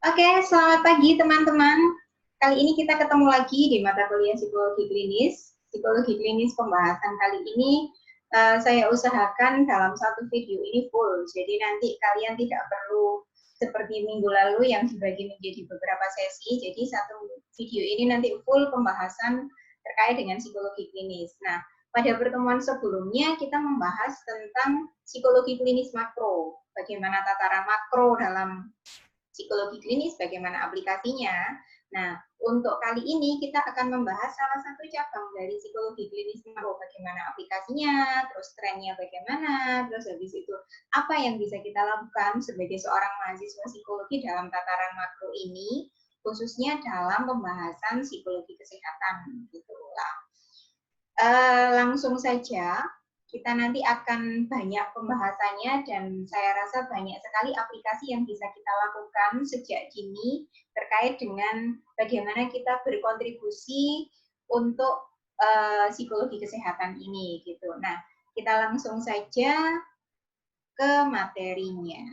Oke, selamat pagi teman-teman. Kali ini kita ketemu lagi di mata kuliah psikologi klinis. Psikologi klinis pembahasan kali ini saya usahakan dalam satu video ini full. Jadi nanti kalian tidak perlu seperti minggu lalu yang dibagi menjadi beberapa sesi. Jadi satu video ini nanti full pembahasan terkait dengan psikologi klinis. Nah, pada pertemuan sebelumnya kita membahas tentang psikologi klinis makro. Bagaimana tataran makro dalam psikologi klinis, bagaimana aplikasinya. Nah, untuk kali ini kita akan membahas salah satu cabang dari psikologi klinis makro, bagaimana aplikasinya, terus trennya bagaimana, terus habis itu apa yang bisa kita lakukan sebagai seorang mahasiswa psikologi dalam tataran makro ini, khususnya dalam pembahasan psikologi kesehatan. Gitulah. Langsung saja kita nanti akan banyak pembahasannya dan saya rasa banyak sekali aplikasi yang bisa kita lakukan sejak dini terkait dengan bagaimana kita berkontribusi untuk psikologi kesehatan ini gitu. Nah, kita langsung saja ke materinya.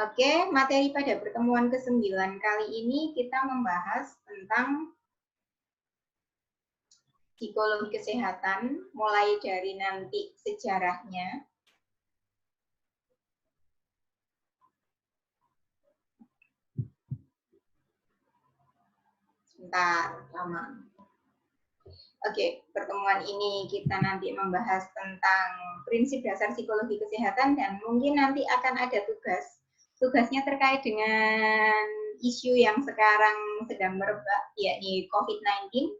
Oke, materi pada pertemuan ke-9 kali ini kita membahas tentang psikologi kesehatan, mulai dari nanti sejarahnya. Sebentar, lama. Oke, pertemuan ini kita nanti membahas tentang prinsip dasar psikologi kesehatan dan mungkin nanti akan ada tugas. Tugasnya terkait dengan isu yang sekarang sedang merebak, yakni COVID-19.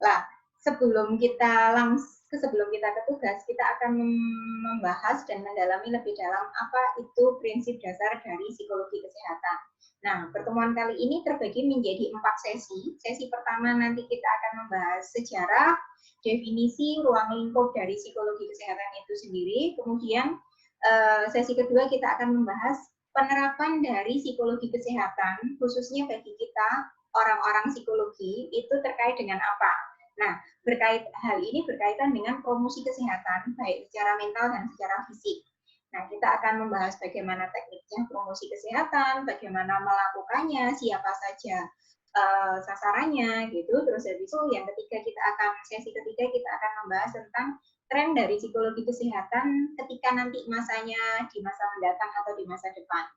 Lah, sebelum kita ke tugas, kita akan membahas dan mendalami lebih dalam apa itu prinsip dasar dari psikologi kesehatan. Nah, pertemuan kali ini terbagi menjadi 4 sesi. Sesi pertama nanti kita akan membahas sejarah, definisi, ruang lingkup dari psikologi kesehatan itu sendiri. Kemudian sesi kedua kita akan membahas penerapan dari psikologi kesehatan, khususnya bagi kita orang-orang psikologi, itu terkait dengan apa. Nah, hal ini berkaitan dengan promosi kesehatan, baik secara mental dan secara fisik. Nah, kita akan membahas bagaimana tekniknya promosi kesehatan, bagaimana melakukannya, siapa saja sasarannya, gitu. Terus habis itu yang ketiga sesi ketiga kita akan membahas tentang tren dari psikologi kesehatan ketika nanti masanya di masa mendatang atau di masa depan.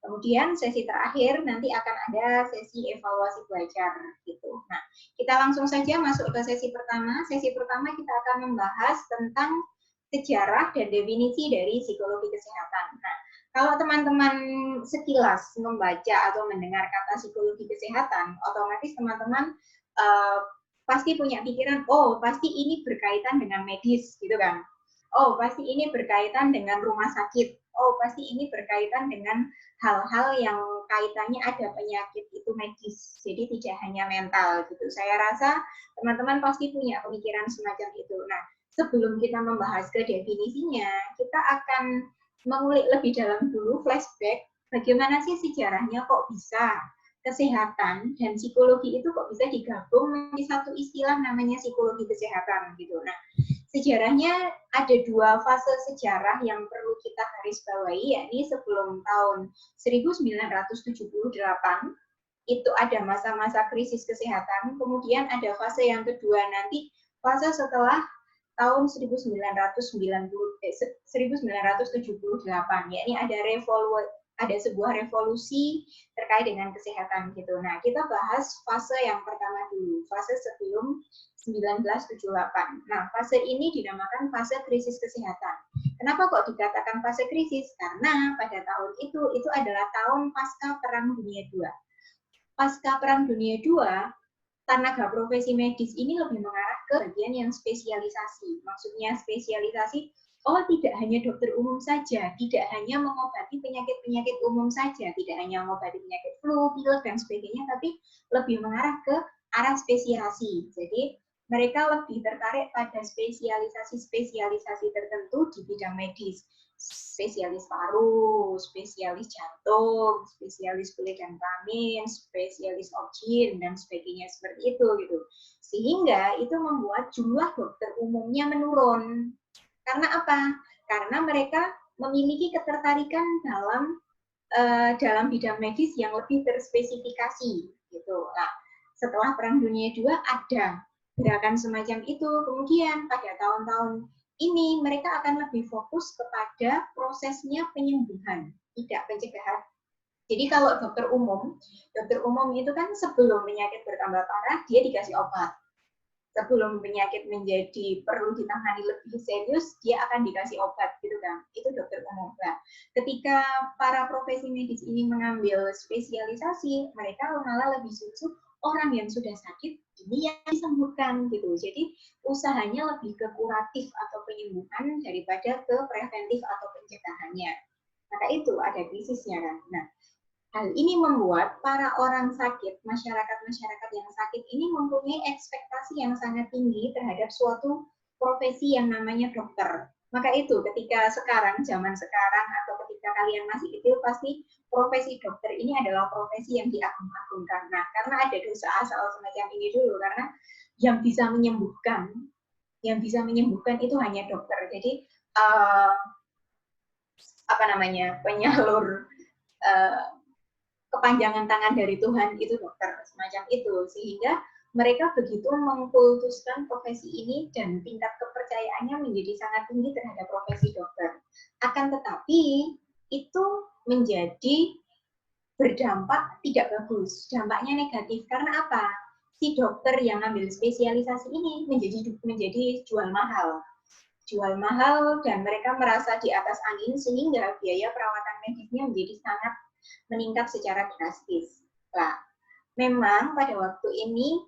Kemudian sesi terakhir nanti akan ada sesi evaluasi belajar gitu. Nah, kita langsung saja masuk ke sesi pertama. Sesi pertama kita akan membahas tentang sejarah dan definisi dari psikologi kesehatan. Nah, kalau teman-teman sekilas membaca atau mendengar kata psikologi kesehatan, otomatis teman-teman pasti punya pikiran, oh pasti ini berkaitan dengan medis, gitu kan? Oh pasti ini berkaitan dengan rumah sakit. Oh pasti ini berkaitan dengan hal-hal yang kaitannya ada penyakit itu medis. Jadi tidak hanya mental gitu. Saya rasa teman-teman pasti punya pemikiran semacam itu. Nah, sebelum kita membahas ke definisinya, kita akan mengulik lebih dalam dulu flashback bagaimana sih sejarahnya kok bisa kesehatan dan psikologi itu kok bisa digabung menjadi satu istilah namanya psikologi kesehatan gitu. Nah, sejarahnya ada 2 fase sejarah yang perlu kita garis bawahi, yakni sebelum tahun 1978 itu ada masa-masa krisis kesehatan, kemudian ada fase yang kedua nanti fase setelah tahun 1978, yakni ada sebuah revolusi terkait dengan kesehatan gitu. Nah, kita bahas fase yang pertama dulu, fase sebelum 1978. Nah, fase ini dinamakan fase krisis kesehatan. Kenapa kok dikatakan fase krisis? Karena pada tahun itu adalah tahun pasca Perang Dunia II. Pasca Perang Dunia II, tenaga profesi medis ini lebih mengarah ke bagian yang spesialisasi. Maksudnya spesialisasi, oh tidak hanya dokter umum saja, tidak hanya mengobati penyakit-penyakit umum saja, tidak hanya mengobati penyakit flu, pilek, dan sebagainya, tapi lebih mengarah ke arah spesialisasi. Jadi mereka lebih tertarik pada spesialisasi-spesialisasi tertentu di bidang medis. Spesialis paru, spesialis jantung, spesialis kulit dan kelamin, spesialis objin, dan sebagainya seperti itu gitu. Sehingga itu membuat jumlah dokter umumnya menurun. Karena apa? Karena mereka memiliki ketertarikan dalam dalam bidang medis yang lebih terspesifikasi gitu. Nah, setelah Perang Dunia II ada gerakan semacam itu. Kemudian pada tahun-tahun ini mereka akan lebih fokus kepada prosesnya penyembuhan, tidak pencegahan. Jadi kalau dokter umum itu kan sebelum penyakit bertambah parah dia dikasih obat. Sebelum penyakit menjadi perlu ditangani lebih serius, dia akan dikasih obat gitu kan. Itu dokter umum. Nah, ketika para profesi medis ini mengambil spesialisasi, mereka malah lebih susu orang yang sudah sakit ini yang disembuhkan gitu. Jadi usahanya lebih ke kuratif atau penyembuhan daripada ke preventif atau pencegahannya. Maka itu ada krisisnya kan. Nah, hal ini membuat para orang sakit, masyarakat-masyarakat yang sakit ini mempunyai ekspektasi yang sangat tinggi terhadap suatu profesi yang namanya dokter. Maka itu ketika sekarang, zaman sekarang, atau ketika kalian masih kecil, pasti profesi dokter ini adalah profesi yang diagung-agungkan. Nah, karena ada dosa asal semacam ini dulu, karena yang bisa menyembuhkan itu hanya dokter. Jadi, penyalur kepanjangan tangan dari Tuhan itu dokter, semacam itu. Sehingga mereka begitu mengkultuskan profesi ini dan tingkat kepercayaannya menjadi sangat tinggi terhadap profesi dokter. Akan tetapi itu menjadi berdampak tidak bagus, dampaknya negatif. Karena apa? Si dokter yang ambil spesialisasi ini menjadi jual mahal. Jual mahal dan mereka merasa di atas angin sehingga biaya perawatan medisnya menjadi sangat meningkat secara drastis. Nah, memang pada waktu ini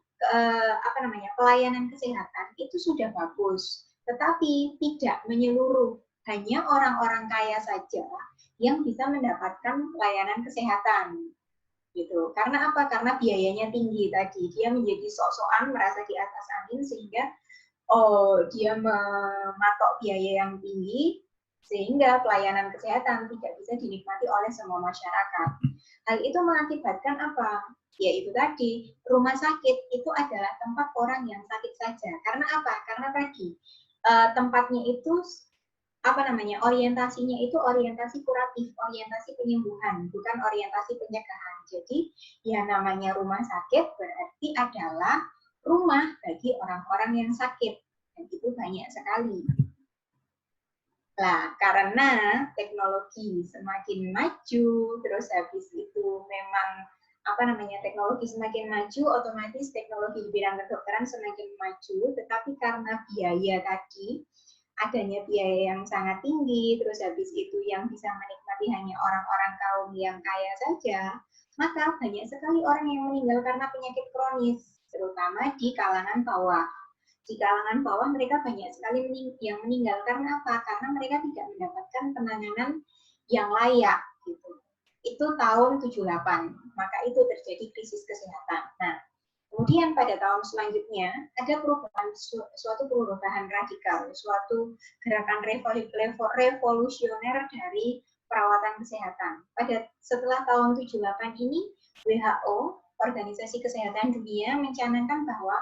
pelayanan kesehatan itu sudah bagus, tetapi tidak menyeluruh. Hanya orang-orang kaya saja yang bisa mendapatkan pelayanan kesehatan. Gitu. Karena apa? Karena biayanya tinggi tadi. Dia menjadi sok-sokan merasa di atas angin sehingga dia mematok biaya yang tinggi sehingga pelayanan kesehatan tidak bisa dinikmati oleh semua masyarakat. Hal itu mengakibatkan apa? Yaitu tadi, rumah sakit itu adalah tempat orang yang sakit saja. Karena apa? Karena tadi, tempatnya itu orientasinya itu orientasi kuratif, orientasi penyembuhan, bukan orientasi pencegahan. Jadi, ya namanya rumah sakit berarti adalah rumah bagi orang-orang yang sakit. Dan itu banyak sekali. Nah, karena teknologi semakin maju, terus habis itu memang teknologi semakin maju, otomatis teknologi di bidang kedokteran semakin maju, tetapi karena biaya tadi, adanya biaya yang sangat tinggi, terus habis itu yang bisa menikmati hanya orang-orang kaum yang kaya saja, maka banyak sekali orang yang meninggal karena penyakit kronis, terutama di kalangan bawah. Di kalangan bawah mereka banyak sekali yang meninggal karena apa? Karena mereka tidak mendapatkan penanganan yang layak gitu. Itu tahun 78. Maka itu terjadi krisis kesehatan. Nah, kemudian pada tahun selanjutnya ada suatu perubahan radikal, suatu gerakan revolusioner dari perawatan kesehatan. Setelah tahun 78 ini WHO, Organisasi Kesehatan Dunia, mencanangkan bahwa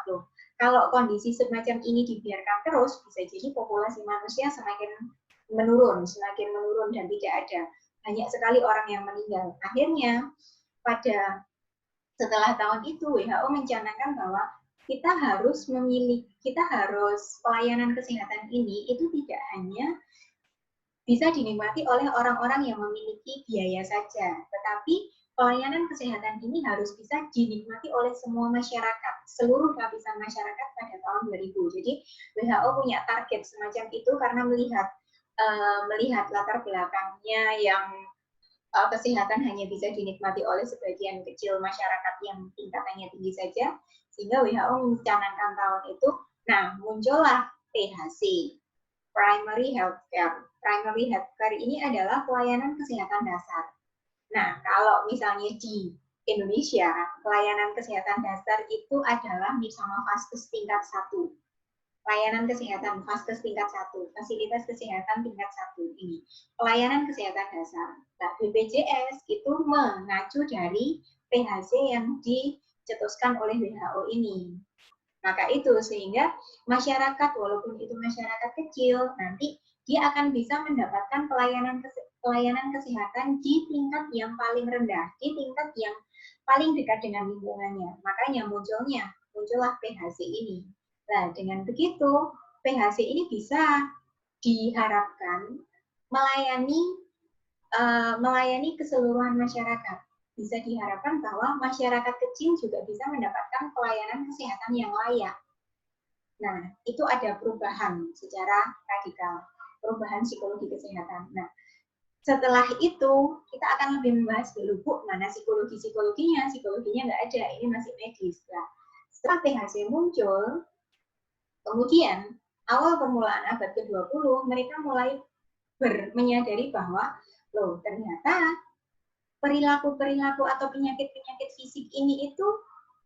kalau kondisi semacam ini dibiarkan terus, bisa jadi populasi manusia semakin menurun dan tidak ada. Banyak sekali orang yang meninggal. Akhirnya, setelah tahun itu, WHO mencanangkan bahwa kita harus pelayanan kesehatan ini itu tidak hanya bisa dinikmati oleh orang-orang yang memiliki biaya saja, tetapi pelayanan kesehatan ini harus bisa dinikmati oleh semua masyarakat, seluruh lapisan masyarakat pada tahun 2000. Jadi WHO punya target semacam itu karena melihat latar belakangnya yang kesehatan hanya bisa dinikmati oleh sebagian kecil masyarakat yang tingkatannya tinggi saja, sehingga WHO mencanangkan tahun itu. Nah, muncullah PHC, Primary Healthcare. Primary Healthcare ini adalah pelayanan kesehatan dasar. Nah, kalau misalnya di Indonesia, pelayanan kesehatan dasar itu adalah misalnya vaskes tingkat 1. Pelayanan kesehatan vaskes tingkat 1, fasilitas kesehatan tingkat 1 ini. Pelayanan kesehatan dasar. Nah, BPJS itu mengacu dari PHC yang dicetuskan oleh WHO ini. Maka itu sehingga masyarakat, walaupun itu masyarakat kecil, nanti dia akan bisa mendapatkan pelayanan pelayanan kesehatan di tingkat yang paling rendah, di tingkat yang paling dekat dengan lingkungannya. Makanya muncullah PHC ini. Nah, dengan begitu, PHC ini bisa diharapkan melayani keseluruhan masyarakat. Bisa diharapkan bahwa masyarakat kecil juga bisa mendapatkan pelayanan kesehatan yang layak. Nah, itu ada perubahan secara radikal, perubahan psikologi kesehatan. Nah, setelah itu kita akan lebih membahas dulu, Bu, mana psikologinya nggak ada, ini masih medis. Nah, setelah PHC muncul, kemudian awal permulaan abad ke-20, mereka mulai menyadari bahwa, loh, ternyata perilaku-perilaku atau penyakit-penyakit fisik ini itu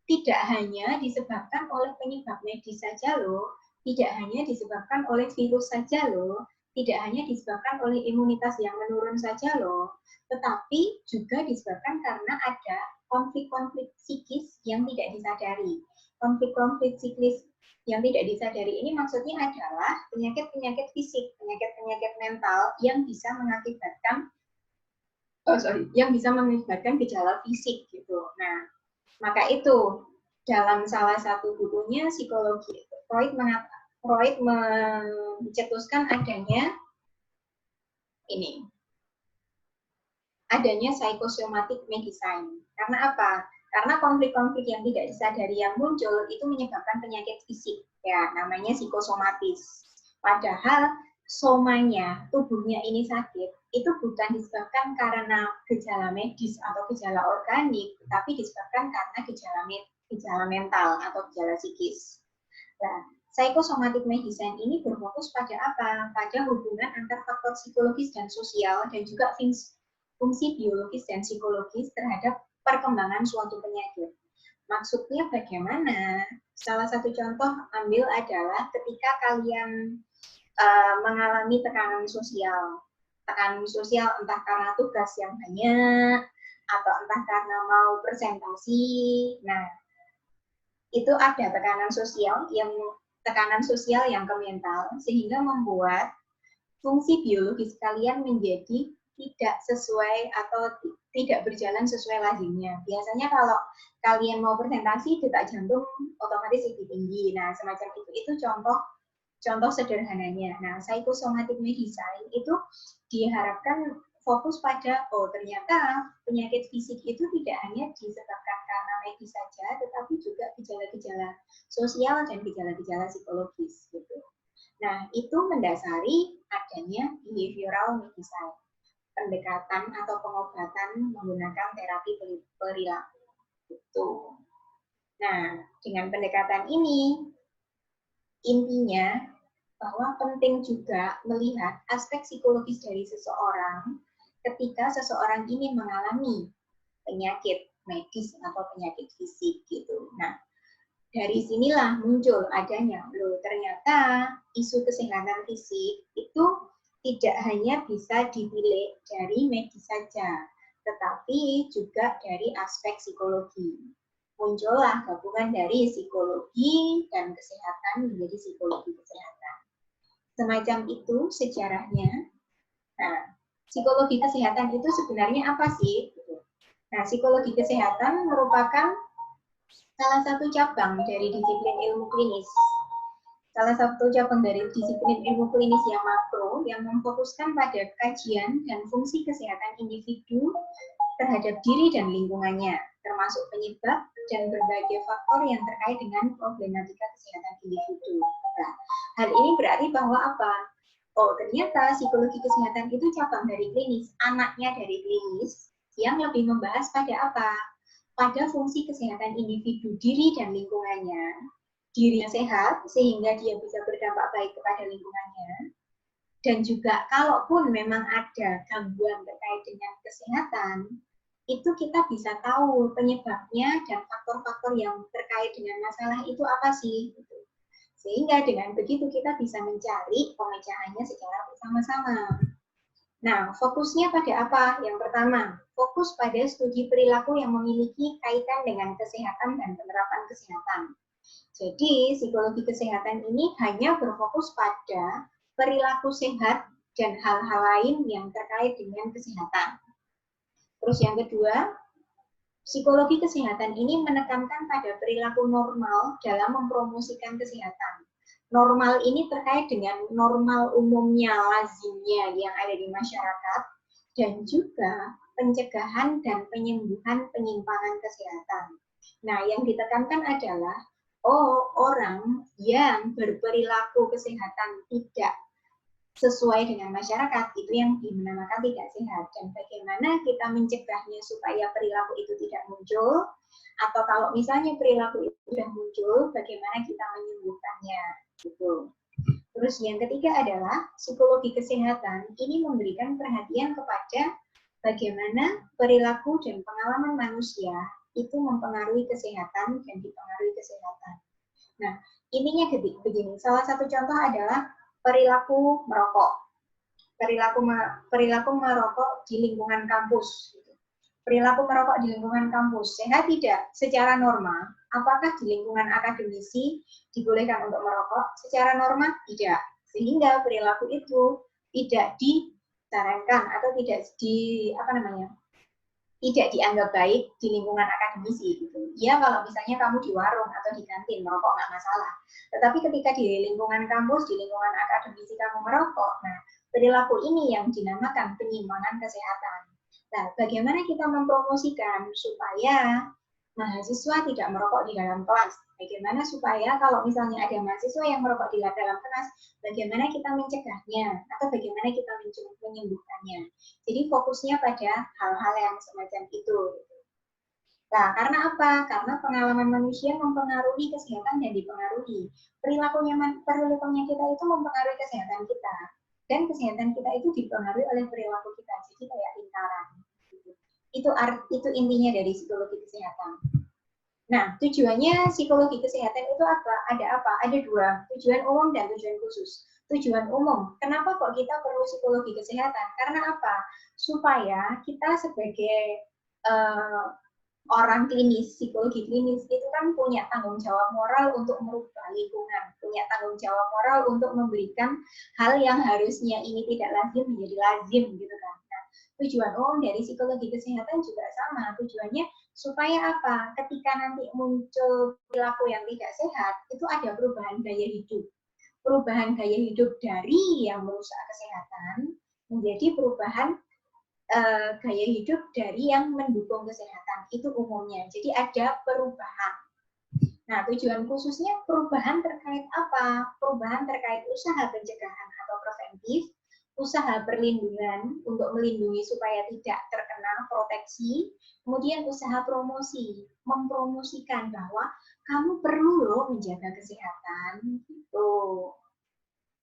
tidak hanya disebabkan oleh penyebab medis saja loh, tidak hanya disebabkan oleh virus saja loh, tidak hanya disebabkan oleh imunitas yang menurun saja loh, tetapi juga disebabkan karena ada konflik-konflik psikis yang tidak disadari. Konflik-konflik psikis yang tidak disadari ini maksudnya adalah penyakit-penyakit fisik, penyakit-penyakit mental yang bisa mengakibatkan gejala fisik gitu. Nah, maka itu dalam salah satu bukunya psikologi Freud mencetuskan adanya psychosomatic medicine. Karena apa? Karena konflik-konflik yang tidak disadari yang muncul itu menyebabkan penyakit fisik, ya namanya psikosomatis. Padahal somanya, tubuhnya ini sakit, itu bukan disebabkan karena gejala medis atau gejala organik, tapi disebabkan karena gejala mental atau gejala psikis. Nah, psychosomatic medicine ini berfokus pada apa? Pada hubungan antar faktor psikologis dan sosial dan juga fungsi biologis dan psikologis terhadap perkembangan suatu penyakit. Maksudnya bagaimana? Salah satu contoh ambil adalah ketika kalian mengalami tekanan sosial entah karena tugas yang banyak atau entah karena mau presentasi. Nah, itu ada tekanan sosial yang ke mental sehingga membuat fungsi biologis kalian menjadi tidak sesuai atau tidak berjalan sesuai lazimnya. Biasanya kalau kalian mau presentasi, detak jantung otomatis lebih tinggi. Nah, semacam itu contoh sederhananya. Nah, psychosomatic medicine itu diharapkan fokus pada, ternyata penyakit fisik itu tidak hanya disebabkan karena medis saja, tetapi juga gejala-gejala sosial dan gejala-gejala psikologis gitu. Nah, itu mendasari adanya behavioral medicine, pendekatan atau pengobatan menggunakan terapi perilaku. Gitu. Nah, dengan pendekatan ini, intinya bahwa penting juga melihat aspek psikologis dari seseorang ketika seseorang ini mengalami penyakit medis atau penyakit fisik gitu. Nah, dari sinilah muncul adanya, ternyata isu kesehatan fisik itu tidak hanya bisa dipilih dari medis saja, tetapi juga dari aspek psikologi. Muncullah gabungan dari psikologi dan kesehatan menjadi psikologi kesehatan. Semacam itu sejarahnya. Nah, psikologi kesehatan itu sebenarnya apa sih? Nah, psikologi kesehatan merupakan salah satu cabang dari disiplin ilmu klinis. Salah satu cabang dari disiplin ilmu klinis yang makro yang memfokuskan pada kajian dan fungsi kesehatan individu terhadap diri dan lingkungannya, termasuk penyebab dan berbagai faktor yang terkait dengan problematika kesehatan individu. Nah, hal ini berarti bahwa apa? Ternyata psikologi kesehatan itu cabang dari klinis, anaknya dari klinis, yang lebih membahas pada apa? Pada fungsi kesehatan individu diri dan lingkungannya. Dirinya sehat sehingga dia bisa berdampak baik kepada lingkungannya. Dan juga kalaupun memang ada gangguan terkait dengan kesehatan, itu kita bisa tahu penyebabnya dan faktor-faktor yang terkait dengan masalah itu apa sih. Sehingga dengan begitu kita bisa mencari pemecahannya secara bersama-sama. Nah, fokusnya pada apa? Yang pertama, fokus pada studi perilaku yang memiliki kaitan dengan kesehatan dan penerapan kesehatan. Jadi, psikologi kesehatan ini hanya berfokus pada perilaku sehat dan hal-hal lain yang terkait dengan kesehatan. Terus yang kedua, psikologi kesehatan ini menekankan pada perilaku normal dalam mempromosikan kesehatan. Normal ini terkait dengan normal umumnya, lazimnya yang ada di masyarakat, dan juga pencegahan dan penyembuhan penyimpangan kesehatan. Nah, yang ditekankan adalah orang yang berperilaku kesehatan tidak sesuai dengan masyarakat itu yang dinamakan tidak sehat, dan bagaimana kita mencegahnya supaya perilaku itu tidak muncul, atau kalau misalnya perilaku itu sudah muncul bagaimana kita menyembuhkannya gitu. Terus yang ketiga adalah psikologi kesehatan ini memberikan perhatian kepada bagaimana perilaku dan pengalaman manusia itu mempengaruhi kesehatan dan dipengaruhi kesehatan. Nah, intinya begini, salah satu contoh adalah perilaku merokok. Perilaku merokok di lingkungan kampus. Perilaku merokok di lingkungan kampus, sehat tidak? Secara normal, apakah di lingkungan akademisi dibolehkan untuk merokok? Secara normal, tidak. Sehingga perilaku itu tidak disarankan atau tidak tidak dianggap baik di lingkungan akademisi gitu. Ya kalau misalnya kamu di warung atau di kantin merokok nggak masalah. Tetapi ketika di lingkungan kampus, di lingkungan akademisi kamu merokok, nah perilaku ini yang dinamakan penyimpangan kesehatan. Nah, bagaimana kita mempromosikan supaya mahasiswa tidak merokok di dalam kelas? Bagaimana supaya kalau misalnya ada mahasiswa yang merokok di dalam kelas, bagaimana kita mencegahnya atau bagaimana kita menyembuhkannya? Jadi fokusnya pada hal-hal yang semacam itu. Nah, karena apa? Karena pengalaman manusia mempengaruhi kesehatan dan dipengaruhi. Perilakunya kita itu mempengaruhi kesehatan kita. Dan kesehatan kita itu dipengaruhi oleh perilaku kita. Jadi kayak lingkaran. Itu intinya dari psikologi kesehatan. Nah, tujuannya psikologi kesehatan itu apa? Ada dua, tujuan umum dan tujuan khusus. Tujuan umum, kenapa kok kita perlu psikologi kesehatan? Karena apa? Supaya kita sebagai orang klinis, psikologi klinis itu kan punya tanggung jawab moral untuk merubah lingkungan, punya tanggung jawab moral untuk memberikan hal yang harusnya ini tidak lazim menjadi lazim gitu kan. Nah, tujuan umum dari psikologi kesehatan juga sama, tujuannya supaya apa? Ketika nanti muncul perilaku yang tidak sehat, itu ada perubahan gaya hidup. Perubahan gaya hidup dari yang merusak kesehatan menjadi perubahan gaya hidup dari yang mendukung kesehatan. Itu umumnya. Jadi ada perubahan. Nah, tujuan khususnya perubahan terkait apa? Perubahan terkait usaha pencegahan atau preventif, usaha perlindungan untuk melindungi supaya tidak terkena proteksi, kemudian usaha promosi, mempromosikan bahwa kamu perlu loh menjaga kesehatan.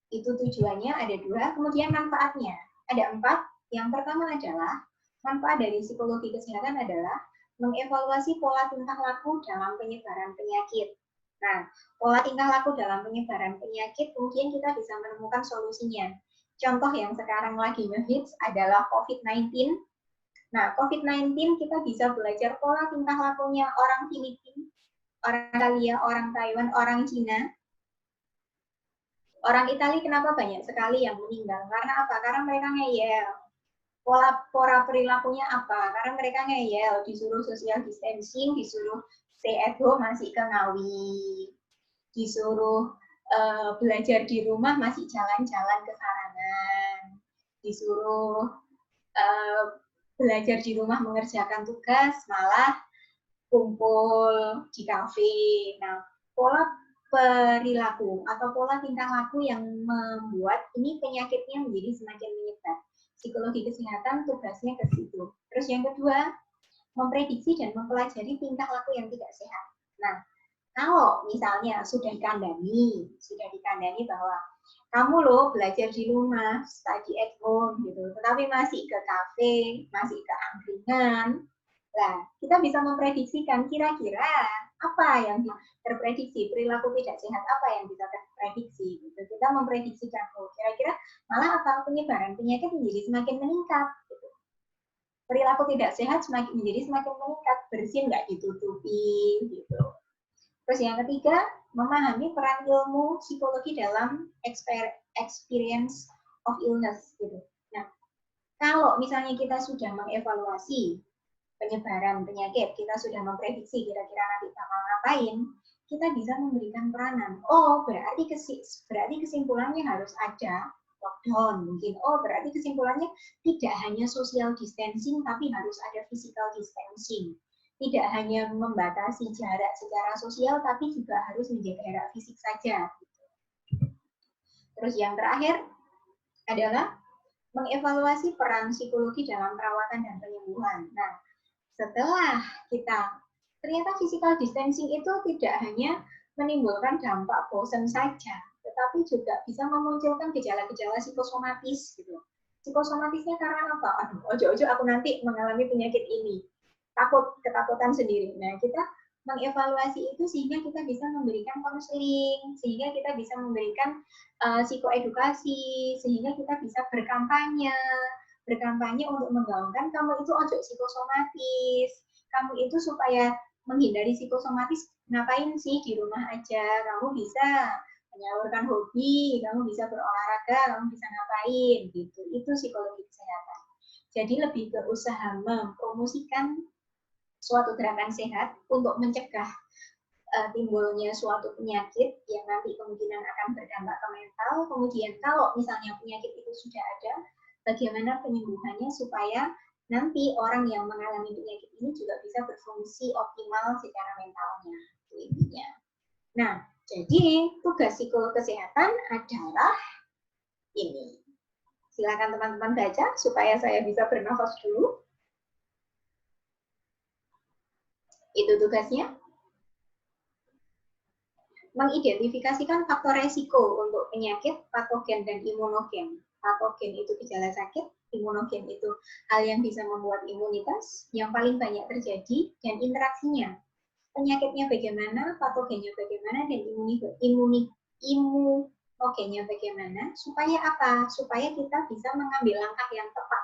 Itu tujuannya ada dua, kemudian manfaatnya ada 4. Yang pertama adalah manfaat dari psikologi kesehatan adalah mengevaluasi pola tingkah laku dalam penyebaran penyakit. Nah, pola tingkah laku dalam penyebaran penyakit kemudian kita bisa menemukan solusinya. Contoh yang sekarang lagi ngehits adalah COVID-19. Nah, COVID-19 kita bisa belajar pola tingkah lakunya orang Filipina, orang Italia, orang Taiwan, orang Cina. Orang Italia kenapa banyak sekali yang meninggal? Karena apa? Karena mereka ngeyel. Pola perilakunya apa? Karena mereka ngeyel, disuruh social distancing, disuruh stay at home masih ke Ngawi, disuruh belajar di rumah masih jalan-jalan ke Sarangan, disuruh belajar di rumah mengerjakan tugas malah kumpul di kafe. Nah, pola perilaku atau pola tingkah laku yang membuat ini penyakitnya menjadi semakin menyebar. Psikologi kesehatan tugasnya ke situ. Terus yang kedua, memprediksi dan mempelajari tingkah laku yang tidak sehat. Nah, kalau misalnya sudah dikandani bahwa kamu loh belajar di rumah, study at home gitu, tetapi masih ke kafe, masih ke angkringan. Nah, kita bisa memprediksikan kira-kira apa yang terprediksi, perilaku tidak sehat apa yang bisa terprediksi. Gitu. Kita memprediksikan, kira-kira malah apa penyebaran penyakit menjadi semakin meningkat. Gitu. Perilaku tidak sehat menjadi semakin meningkat, bersin nggak ditutupi. Gitu. Terus yang ketiga, memahami peran ilmu psikologi dalam experience of illness gitu. Nah, kalau misalnya kita sudah mengevaluasi penyebaran penyakit, kita sudah memprediksi kira-kira nanti bakal ngapain, kita bisa memberikan peranan. Oh, berarti kesimpulannya harus ada lockdown mungkin. Oh, berarti kesimpulannya tidak hanya social distancing, tapi harus ada physical distancing. Tidak hanya membatasi jarak secara sosial, tapi juga harus menjaga jarak fisik saja. Terus yang terakhir adalah mengevaluasi peran psikologi dalam perawatan dan penyembuhan. Nah, setelah kita ternyata physical distancing itu tidak hanya menimbulkan dampak bosan saja, tetapi juga bisa memunculkan gejala-gejala psikosomatis gitu. Psikosomatisnya karena apa? Aduh, ojo-ojo aku nanti mengalami penyakit ini. Ketakutan sendiri. Nah, kita mengevaluasi itu sehingga kita bisa memberikan konseling, sehingga kita bisa memberikan psikoedukasi, sehingga kita bisa berkampanye untuk menggaungkan kamu itu ojo psikosomatis, kamu itu supaya menghindari psikosomatis ngapain sih di rumah aja, kamu bisa menyalurkan hobi, kamu bisa berolahraga, kamu bisa ngapain gitu. Itu psikologi kesehatan. Jadi lebih ke usaha mempromosikan suatu gerakan sehat untuk mencegah timbulnya suatu penyakit yang nanti kemungkinan akan berdampak ke mental. Kemudian kalau misalnya penyakit itu sudah ada, bagaimana penyembuhannya supaya nanti orang yang mengalami penyakit ini juga bisa berfungsi optimal secara mentalnya. Intinya. Nah, jadi tugas psikolog kesehatan adalah ini. Silakan teman-teman baca supaya saya bisa bernafas dulu. Itu tugasnya. Mengidentifikasikan faktor resiko untuk penyakit, patogen, dan imunogen. Patogen itu gejala sakit, imunogen itu hal yang bisa membuat imunitas yang paling banyak terjadi, dan interaksinya. Penyakitnya bagaimana, patogennya bagaimana, dan imunogennya bagaimana, supaya apa? Supaya kita bisa mengambil langkah yang tepat.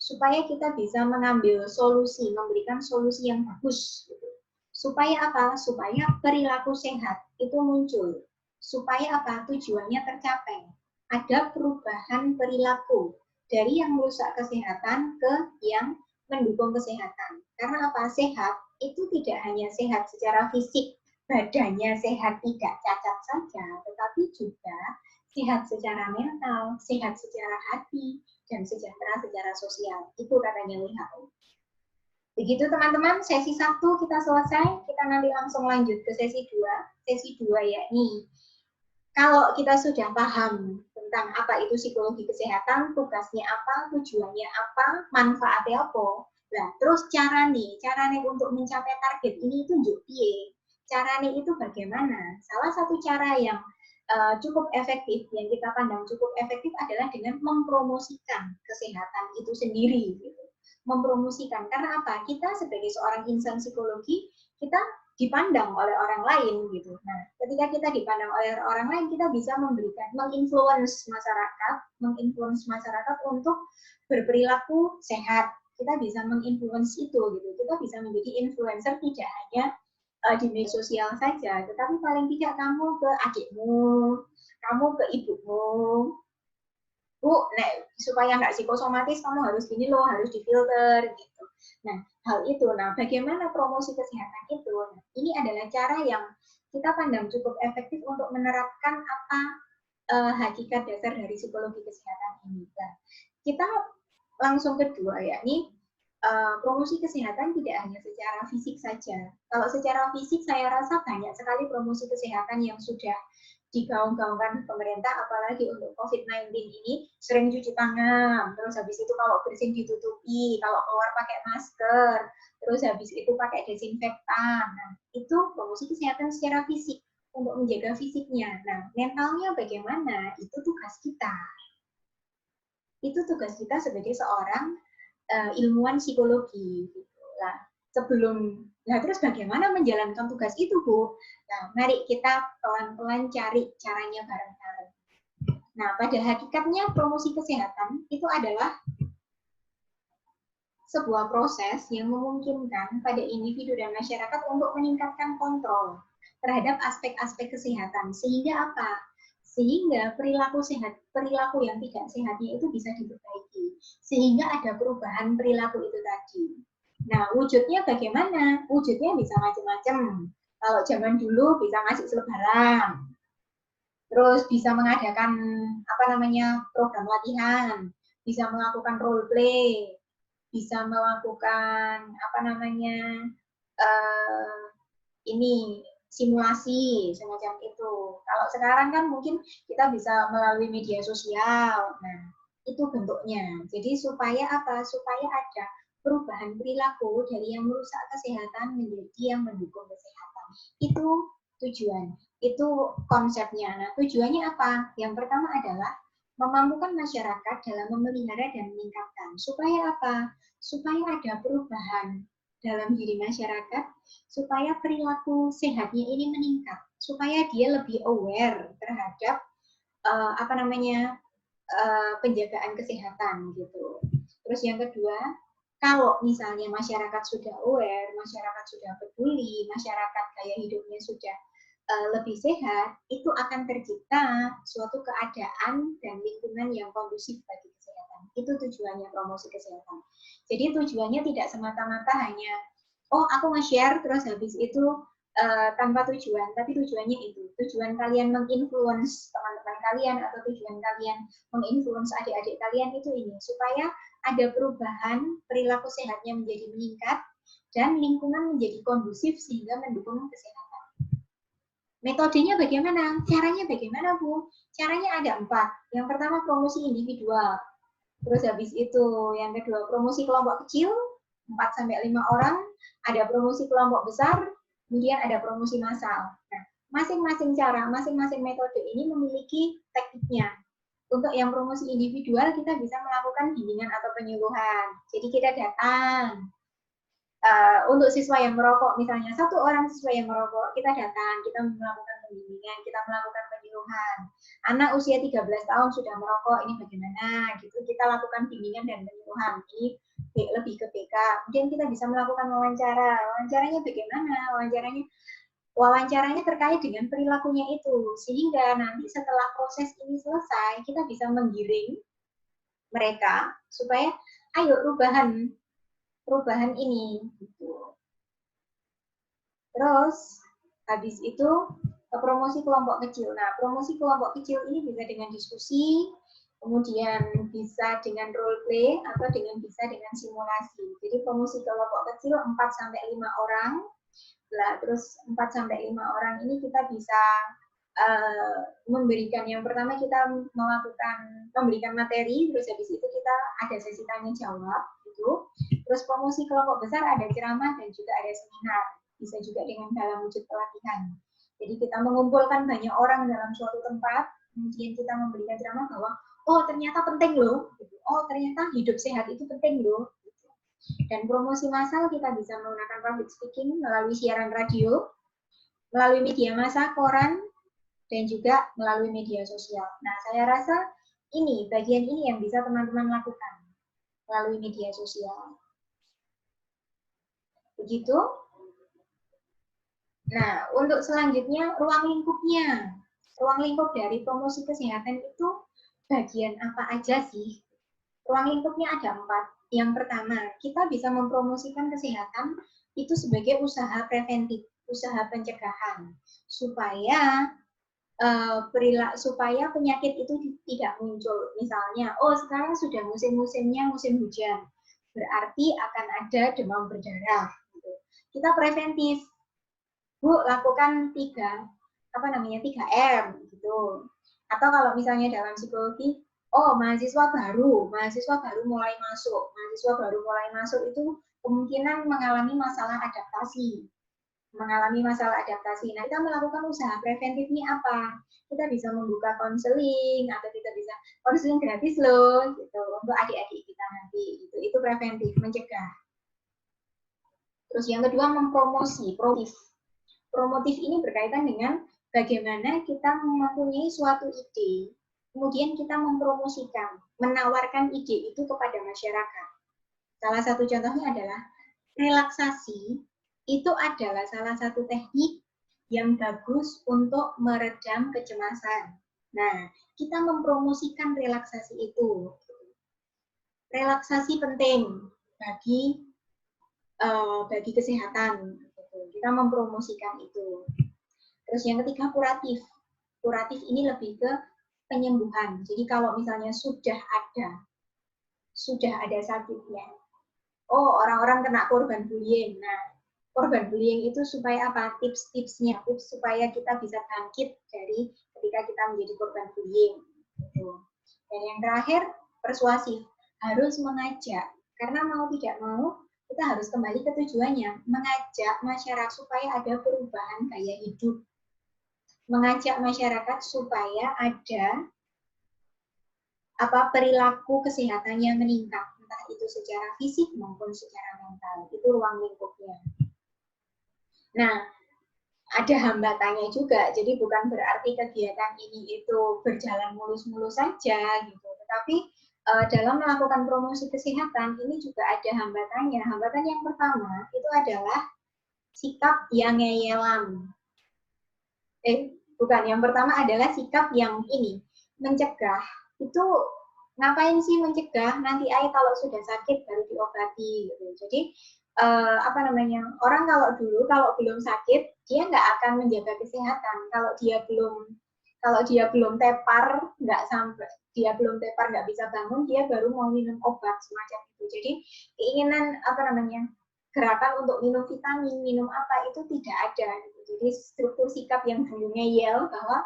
Supaya kita bisa mengambil solusi, memberikan solusi yang bagus. Supaya apa? Supaya perilaku sehat itu muncul. Supaya apa? Tujuannya tercapai. Ada perubahan perilaku dari yang merusak kesehatan ke yang mendukung kesehatan. Karena apa? Sehat itu tidak hanya sehat secara fisik, badannya sehat tidak cacat saja, tetapi juga sehat secara mental, sehat secara hati, dan sejahtera secara sosial. Itu katanya WHO. Begitu teman-teman, sesi 1 kita selesai, kita nanti langsung lanjut ke sesi 2. Sesi 2 yakni, kalau kita sudah paham tentang apa itu psikologi kesehatan, tugasnya apa, tujuannya apa, manfaatnya apa, nah terus cara nih untuk mencapai target ini itu piye? Caranya itu bagaimana? Salah satu cara yang cukup efektif, yang kita pandang cukup efektif adalah dengan mempromosikan kesehatan itu sendiri. Gitu. Mempromosikan, karena apa? Kita sebagai seorang insan psikologi, kita dipandang oleh orang lain gitu. Nah, ketika kita dipandang oleh orang lain, kita bisa menginfluence masyarakat untuk berperilaku sehat. Kita bisa menginfluence itu gitu. Kita bisa menjadi influencer tidak hanya di media sosial saja, tetapi paling tidak kamu ke adikmu, kamu ke ibumu, Bu, supaya nggak psikosomatis kamu harus gini loh, harus difilter gitu. Nah, hal itu. Nah, bagaimana promosi kesehatan itu? Nah, ini adalah cara yang kita pandang cukup efektif untuk menerapkan apa hakikat dasar dari psikologi kesehatan ini. Nah, kita langsung kedua, yakni promosi kesehatan tidak hanya secara fisik saja. Kalau secara fisik saya rasa banyak sekali promosi kesehatan yang sudah digaung-gaungkan pemerintah, apalagi untuk COVID-19 ini, sering cuci tangan, terus habis itu kalau bersin ditutupi, kalau keluar pakai masker, terus habis itu pakai desinfektan. Nah, itu promosi kesehatan secara fisik, untuk menjaga fisiknya. Nah, mentalnya bagaimana? Itu tugas kita. Itu tugas kita sebagai seorang ilmuwan psikologi. Gitu. Nah, terus bagaimana menjalankan tugas itu, Bu? Nah, mari kita pelan-pelan cari caranya bareng-bareng. Nah, pada hakikatnya promosi kesehatan itu adalah sebuah proses yang memungkinkan pada individu dan masyarakat untuk meningkatkan kontrol terhadap aspek-aspek kesehatan. Sehingga apa? Sehingga perilaku sehat, perilaku yang tidak sehatnya itu bisa diperbaiki. Sehingga ada perubahan perilaku itu tadi. Nah, wujudnya bagaimana? Wujudnya bisa macam-macam. Kalau zaman dulu bisa ngasih selebaran, terus bisa mengadakan program latihan, bisa melakukan role play, bisa melakukan ini simulasi semacam itu. Kalau sekarang kan mungkin kita bisa melalui media sosial. Nah, itu bentuknya. Jadi supaya apa? Supaya ada perubahan perilaku dari yang merusak kesehatan menjadi yang mendukung kesehatan. Itu tujuan. Itu konsepnya. Nah, tujuannya apa? Yang pertama adalah memampukan masyarakat dalam memelihara dan meningkatkan. Supaya apa? Supaya ada perubahan dalam diri masyarakat, supaya perilaku sehatnya ini meningkat, supaya dia lebih aware terhadap penjagaan kesehatan gitu. Terus yang kedua, kalau misalnya masyarakat sudah aware, masyarakat sudah peduli, masyarakat gaya hidupnya sudah lebih sehat, itu akan tercipta suatu keadaan dan lingkungan yang kondusif bagi kesehatan. Itu tujuannya promosi kesehatan. Jadi tujuannya tidak semata-mata hanya, oh aku nge-share terus habis itu tanpa tujuan, tapi tujuannya itu. Tujuan kalian menginfluence teman-teman kalian atau tujuan kalian menginfluence adik-adik kalian itu ini, supaya ada perubahan perilaku sehatnya menjadi meningkat dan lingkungan menjadi kondusif sehingga mendukung kesehatan. Metodenya bagaimana? Caranya bagaimana, Bu? Caranya ada 4. Yang pertama promosi individual. Terus habis itu yang kedua promosi kelompok kecil 4-5 orang, ada promosi kelompok besar, kemudian ada promosi massal. Nah, masing-masing cara, masing-masing metode ini memiliki tekniknya. Untuk yang promosi individual kita bisa melakukan bimbingan atau penyuluhan. Jadi kita datang untuk siswa yang merokok, misalnya 1 orang siswa yang merokok, kita datang, kita melakukan pembimbingan, kita melakukan penyuluhan. Anak usia 13 tahun sudah merokok, ini bagaimana? Gitu, kita lakukan bimbingan dan penyuluhan. Ini lebih ke BK. Kemudian kita bisa melakukan wawancara. Wawancaranya bagaimana? Wawancaranya terkait dengan perilakunya itu, sehingga nanti setelah proses ini selesai, kita bisa menggiring mereka supaya ayo perubahan ini gitu. Terus habis itu promosi kelompok kecil. Nah, promosi kelompok kecil ini bisa dengan diskusi, kemudian bisa dengan role play atau bisa dengan simulasi. Jadi promosi kelompok kecil 4-5 orang. Nah, terus 4-5 orang ini kita bisa memberikan, yang pertama kita memberikan materi, terus habis itu kita ada sesi tanya jawab gitu. Terus promosi kelompok besar ada ceramah dan juga ada seminar, bisa juga dengan dalam wujud pelatihan. Jadi kita mengumpulkan banyak orang dalam suatu tempat, kemudian kita memberikan ceramah bahwa oh ternyata penting loh, oh ternyata hidup sehat itu penting loh. Dan promosi massal kita bisa menggunakan public speaking melalui siaran radio, melalui media massa, koran, dan juga melalui media sosial. Nah, saya rasa bagian ini yang bisa teman-teman lakukan melalui media sosial. Begitu. Nah, untuk selanjutnya, ruang lingkupnya. Ruang lingkup dari promosi kesehatan itu bagian apa aja sih? Ruang lingkupnya ada 4. Yang pertama, kita bisa mempromosikan kesehatan itu sebagai usaha preventif, usaha pencegahan, supaya supaya penyakit itu tidak muncul. Misalnya, oh sekarang sudah musim-musimnya musim hujan, berarti akan ada demam berdarah. Gitu. Kita preventif, Bu, lakukan 3M gitu. Atau kalau misalnya dalam psikologi, oh mahasiswa baru mulai masuk itu kemungkinan mengalami masalah adaptasi. Nah, kita melakukan usaha preventif ini apa? Kita bisa membuka konseling, atau kita bisa konseling gratis loh, gitu, untuk adik-adik kita nanti. Itu preventif, mencegah. Terus yang kedua, mempromosi, promotif ini berkaitan dengan bagaimana kita mempunyai suatu ide, kemudian kita mempromosikan, menawarkan ide itu kepada masyarakat. Salah satu contohnya adalah relaksasi. Itu adalah salah satu teknik yang bagus untuk meredam kecemasan. Nah, kita mempromosikan relaksasi itu. Relaksasi penting bagi kesehatan. Kita mempromosikan itu. Terus yang ketiga kuratif. Kuratif ini lebih ke penyembuhan. Jadi kalau misalnya sudah ada sakitnya. Oh, orang-orang kena korban bullying. Nah, korban bullying itu supaya apa? Tips-tipsnya, tips supaya kita bisa bangkit dari ketika kita menjadi korban bullying. Dan yang terakhir, persuasif. Harus mengajak. Karena mau tidak mau, kita harus kembali ke tujuannya. Mengajak masyarakat supaya ada perubahan gaya hidup. Mengajak masyarakat supaya ada perilaku kesehatan yang meningkat, entah itu secara fisik maupun secara mental. Itu ruang lingkupnya. Nah, ada hambatannya juga, jadi bukan berarti kegiatan ini itu berjalan mulus-mulus saja, gitu. Tetapi dalam melakukan promosi kesehatan ini juga ada hambatannya. Hambatan yang pertama itu adalah sikap yang ngeyelan. Bukan, yang pertama adalah sikap yang ini, mencegah. Itu ngapain sih mencegah? Nanti kalau sudah sakit baru diobati gitu. Jadi orang kalau belum sakit dia nggak akan menjaga kesehatan. Kalau dia belum tepar nggak bisa bangun, dia baru mau minum obat semacam itu. Jadi keinginan gerakan untuk minum vitamin, minum apa itu tidak ada. Jadi struktur sikap yang dulu ngeyel bahwa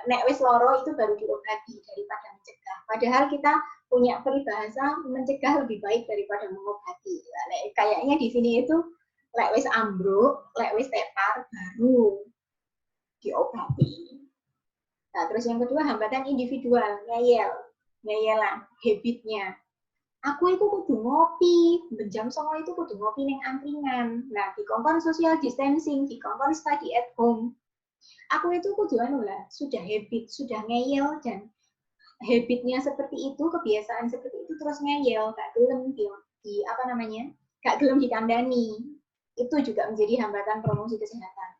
nek wis loro itu baru diobati daripada mencegah. Padahal kita punya peribahasa mencegah lebih baik daripada mengobati. Kayaknya di sini itu lek wis ambruk, lek wis tepar baru diobati. Nah, terus yang kedua hambatan individual, ngeyelan, habitnya. Aku itu kudu ngopi, jam 09.00 itu kudu ngopi ning angkringan. Nah, dikongkon social distancing, dikongkon study at home. Aku itu kudu sudah habit, sudah ngeyel, dan habitnya seperti itu, kebiasaan seperti itu terus ngeyel, gak gelem gak gelem dikandani. Itu juga menjadi hambatan promosi kesehatan.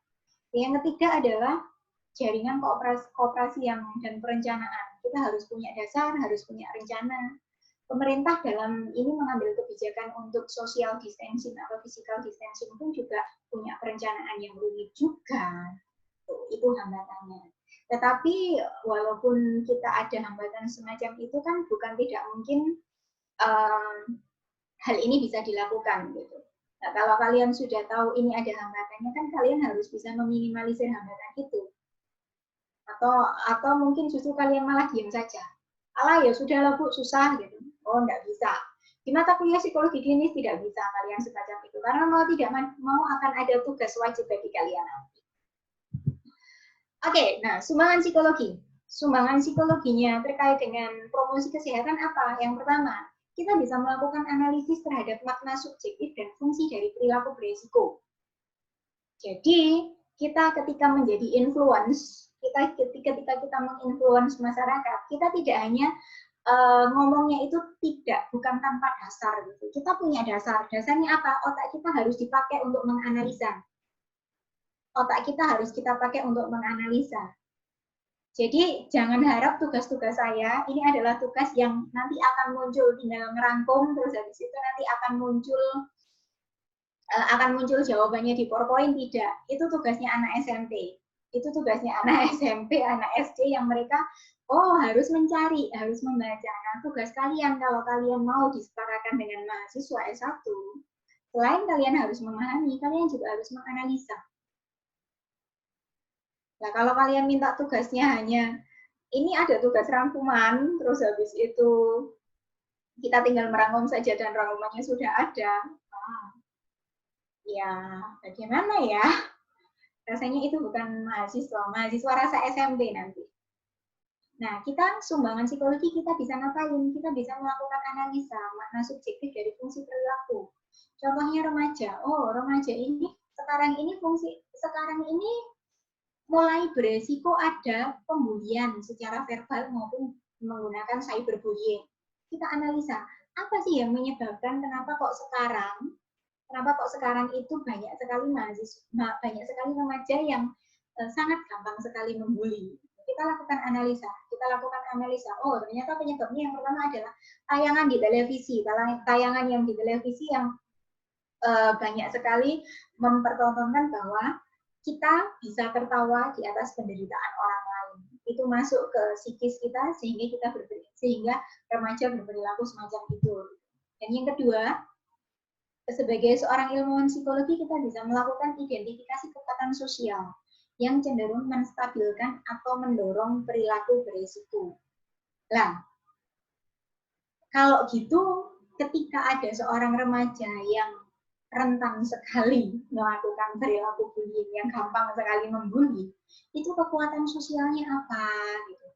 Yang ketiga adalah jaringan kooperasi dan perencanaan. Kita harus punya dasar, harus punya rencana. Pemerintah dalam ini mengambil kebijakan untuk social distancing atau physical distancing pun juga punya perencanaan yang rumit juga. Itu hambatannya. Tetapi walaupun kita ada hambatan semacam itu kan bukan tidak mungkin hal ini bisa dilakukan gitu. Nah, kalau kalian sudah tahu ini ada hambatannya kan kalian harus bisa meminimalisir hambatan itu. Atau mungkin justru kalian malah diam saja. Alah ya sudahlah Bu, susah gitu. Oh, enggak bisa. Di mata kuliah psikologi klinis tidak bisa kalian semacam itu. Karena mau tidak mau akan ada tugas wajib bagi kalian nanti. Oke, nah sumbangan psikologi. Sumbangan psikologinya terkait dengan promosi kesehatan apa? Yang pertama, kita bisa melakukan analisis terhadap makna subjektif dan fungsi dari perilaku beresiko. Jadi, kita ketika menjadi influence, ketika kita menginfluence masyarakat, kita tidak hanya ngomongnya itu bukan tanpa dasar gitu. Kita punya dasar. Dasarnya apa? Otak kita harus dipakai untuk menganalisa. Otak kita harus kita pakai untuk menganalisa. Jadi jangan harap tugas-tugas saya ini adalah tugas yang nanti akan muncul tinggal ngerangkum terus habis itu nanti akan muncul jawabannya di PowerPoint. Tidak. Itu tugasnya anak SMP. Itu tugasnya anak SMP, anak SD yang mereka harus mencari, harus membaca. Nah, tugas kalian kalau kalian mau disetarakan dengan mahasiswa S1, selain kalian harus memahami, kalian juga harus menganalisa. Nah, kalau kalian minta tugasnya hanya ini ada tugas rangkuman, terus habis itu kita tinggal merangkum saja dan rangkumannya sudah ada. Ya, bagaimana ya? Rasanya itu bukan mahasiswa rasa SMP nanti. Nah, kita sumbangan psikologi kita bisa ngapain? Kita bisa melakukan analisa makna subjektif dari fungsi perilaku. Contohnya remaja. Remaja ini sekarang ini mulai beresiko ada pembulian secara verbal maupun menggunakan cyberbullying. Kita analisa, apa sih yang menyebabkan kenapa kok sekarang itu banyak sekali remaja yang sangat gampang sekali membuli. Kita lakukan analisa. Oh, ternyata penyebabnya yang pertama adalah tayangan di televisi. Tayangan yang di televisi yang banyak sekali mempertontonkan bahwa kita bisa tertawa di atas penderitaan orang lain. Itu masuk ke psikis kita sehingga remaja berperilaku semacam itu. Dan yang kedua, sebagai seorang ilmuwan psikologi kita bisa melakukan identifikasi kekuatan sosial yang cenderung menstabilkan atau mendorong perilaku berisiko. Nah, kalau gitu ketika ada seorang remaja yang rentan sekali melakukan perilaku bullying, yang gampang sekali membuli, itu kekuatan sosialnya apa? Gitu.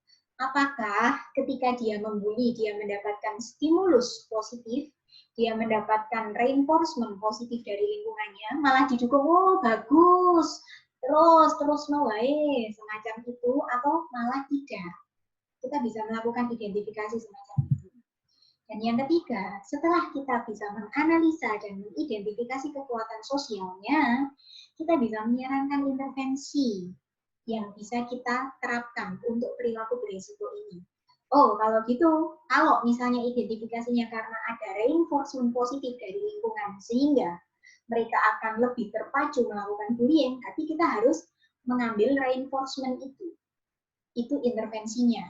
Apakah ketika dia membuli, dia mendapatkan stimulus positif, dia mendapatkan reinforcement positif dari lingkungannya, malah didukung, oh bagus, terus no way, semacam itu, atau malah tidak. Kita bisa melakukan identifikasi semacam itu. Dan yang ketiga, setelah kita bisa menganalisa dan mengidentifikasi kekuatan sosialnya, kita bisa menyarankan intervensi yang bisa kita terapkan untuk perilaku berisiko ini. Oh, kalau gitu, kalau misalnya identifikasinya karena ada reinforcement positif dari lingkungan, sehingga mereka akan lebih terpacu melakukan bullying, tapi kita harus mengambil reinforcement itu. Itu intervensinya.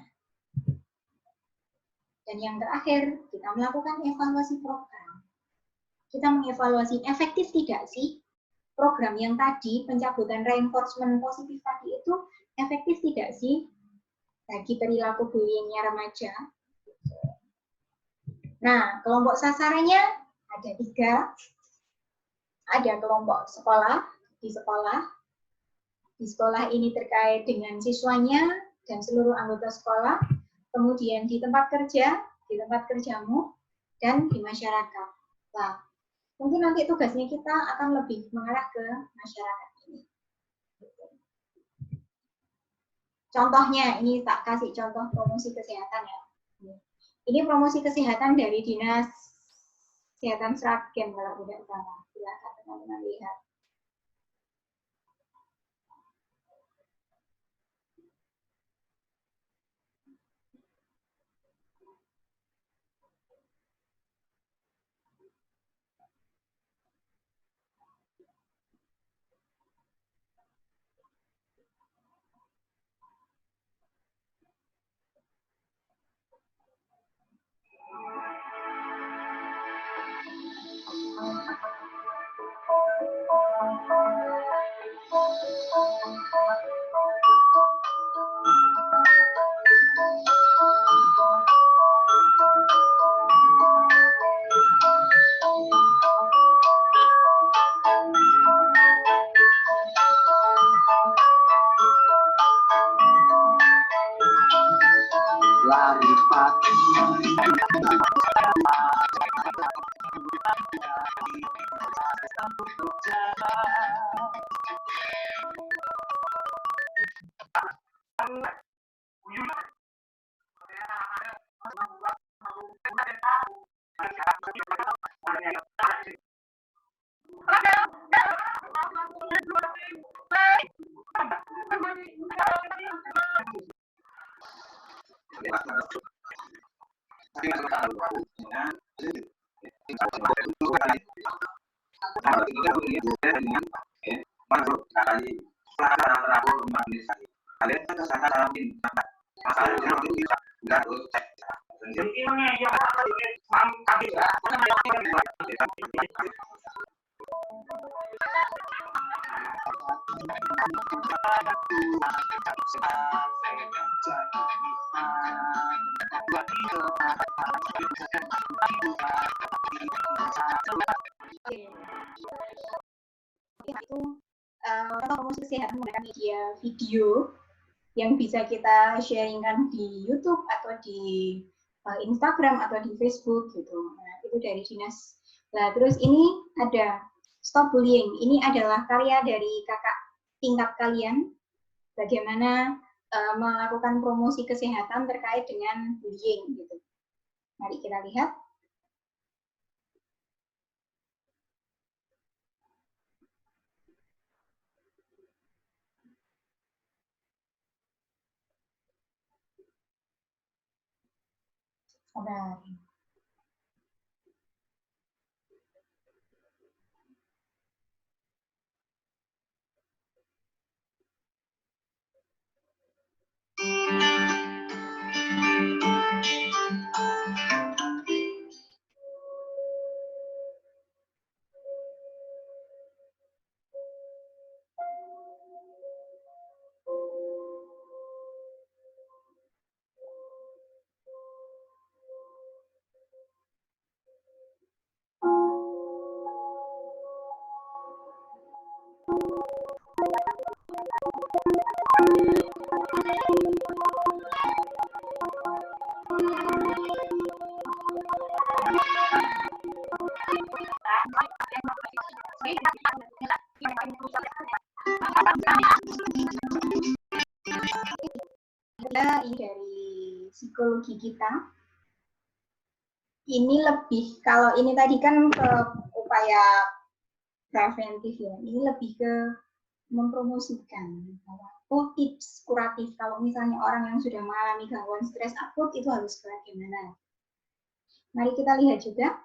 Dan yang terakhir, kita melakukan evaluasi program. Kita mengevaluasi efektif tidak sih program yang tadi, pencabutan reinforcement positif tadi itu efektif tidak sih bagi perilaku bullyingnya remaja. Nah, kelompok sasarannya ada 3. Ada kelompok sekolah, di sekolah. Di sekolah ini terkait dengan siswanya dan seluruh anggota sekolah. Kemudian di tempat kerja, di tempat kerjamu, dan di masyarakat. Nah, mungkin nanti tugasnya kita akan lebih mengarah ke masyarakat ini. Contohnya, ini tak kasih contoh promosi kesehatan ya. Ini promosi kesehatan dari Dinas Kesehatan Sragen kalau tidak salah. Silakan teman-teman lihat. Itu promosi kesehatan menggunakan media video yang bisa kita sharingkan di YouTube atau di Instagram atau di Facebook gitu. Nah, itu dari dinas. Nah, terus ini ada Stop Bullying. Ini adalah karya dari kakak tingkat kalian. Bagaimana melakukan promosi kesehatan terkait dengan bullying gitu. Mari kita lihat. Sabar. Ini dari psikologi kita. Ini lebih, kalau ini tadi kan ke upaya preventif ya, ini lebih ke mempromosikan tips kuratif kalau misalnya orang yang sudah mengalami gangguan stres akut itu harus bagaimana. Mari kita lihat juga.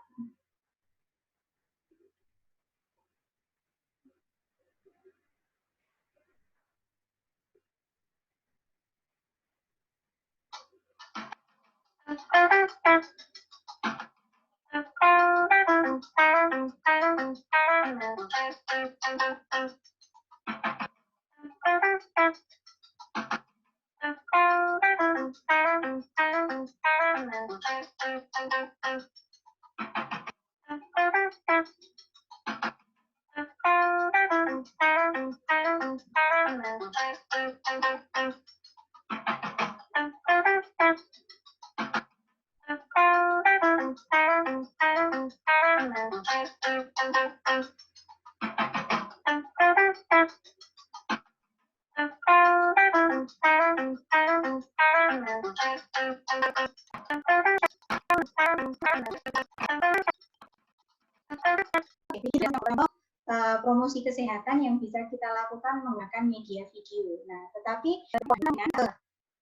Promosi kesehatan yang bisa kita lakukan menggunakan media video. Nah, tetapi